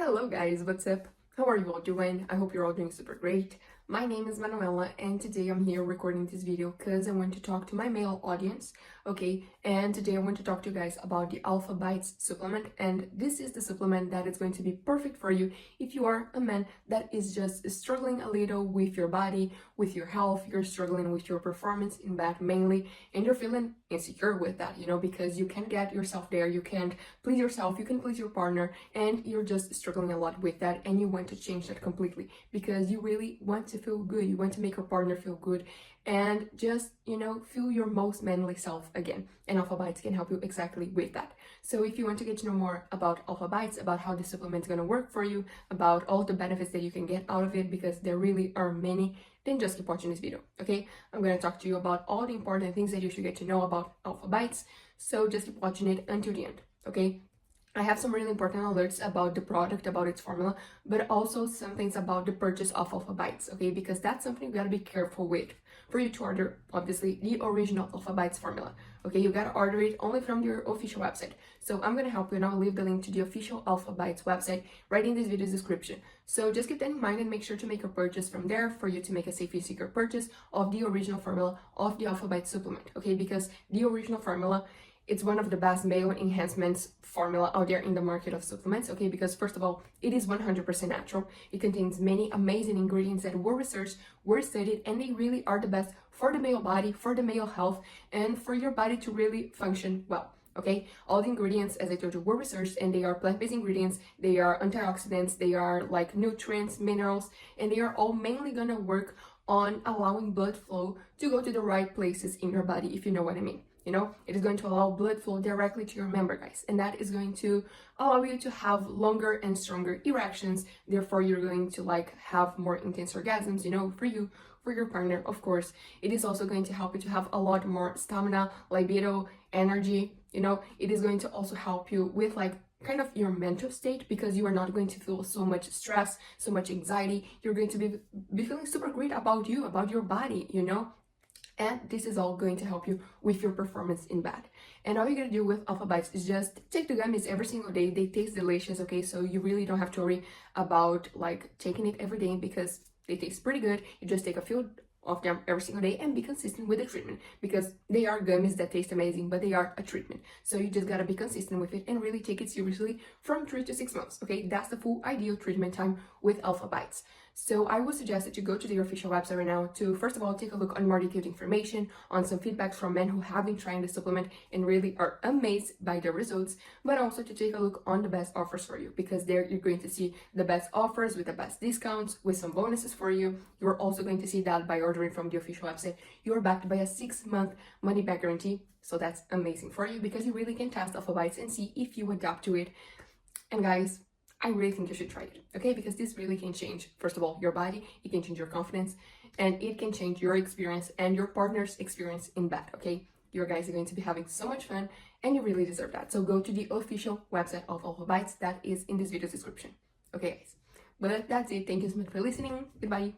Hello guys, what's up? How are you all doing? I hope you're all doing super great. My name is Manuela and today I'm here recording this video because I want to talk to my male audience, okay? And today I want to talk to you guys about the Alphabites supplement, and this is the supplement that is going to be perfect for you if you are a man that is just struggling a little with your body, with your health, you're struggling with your performance in bed mainly, and you're feeling insecure with that, because you can't get yourself there, you can't please yourself, you can please your partner, and you're just struggling a lot with that, and you want to change that completely because you really want to feel good, you want to make your partner feel good, and just feel your most manly self again. And Alphabites can help you exactly with that. So if you want to get to know more about Alphabites, about how this supplement is going to work for you, about all the benefits that you can get out of it, because there really are many, then just keep watching this video, okay? I'm going to talk to you about all the important things that you should get to know about Alphabites, so just keep watching it until the end, okay? I have some really important alerts about the product, about its formula, but also some things about the purchase of Alphabites, okay? Because that's something you gotta be careful with. For you to order, obviously, the original Alphabites formula, okay? You gotta order it only from your official website. So I'm gonna help you, and I'll leave the link to the official Alphabites website right in this video's description. So just keep that in mind and make sure to make a purchase from there for you to make a safe and secure purchase of the original formula of the Alphabites supplement, okay? Because the original formula, it's one of the best male enhancements formula out there in the market of supplements, okay? Because first of all, it is 100% natural. It contains many amazing ingredients that were researched, were studied, and they really are the best for the male body, for the male health, and for your body to really function well, okay? All the ingredients, as I told you, were researched, and they are plant-based ingredients, they are antioxidants, they are like nutrients, minerals, and they are all mainly gonna work on allowing blood flow to go to the right places in your body, if you know what I mean. It is going to allow blood flow directly to your member, guys, and that is going to allow you to have longer and stronger erections. Therefore, you're going to have more intense orgasms, for you, for your partner, of course. It is also going to help you to have a lot more stamina, libido, energy. It is going to also help you with kind of your mental state, because you are not going to feel so much stress, so much anxiety. You're going to be feeling super great about you, about your body, and this is all going to help you with your performance in bed. And all you gotta do with Alphabites is just take the gummies every single day. They taste delicious, okay? So you really don't have to worry about taking it every day, because they taste pretty good. You just take a few of them every single day and be consistent with the treatment, because they are gummies that taste amazing, but they are a treatment. So you just gotta be consistent with it and really take it seriously from 3 to 6 months, okay? That's the full ideal treatment time with Alphabites. So I would suggest that you go to their official website right now to, first of all, take a look on more detailed information, on some feedbacks from men who have been trying the supplement and really are amazed by the results, but also to take a look on the best offers for you, because there you're going to see the best offers with the best discounts, with some bonuses for you. You're also going to see that by ordering from the official website, you're backed by a 6-month money-back guarantee. So that's amazing for you, because you really can test Alphabites and see if you adapt to it. And guys, I really think you should try it, okay? Because this really can change, first of all, your body, it can change your confidence, and it can change your experience and your partner's experience in bed, okay? Your guys are going to be having so much fun, and you really deserve that. So go to the official website of Alphabites that is in this video's description, okay, guys? But that's it. Thank you so much for listening. Goodbye.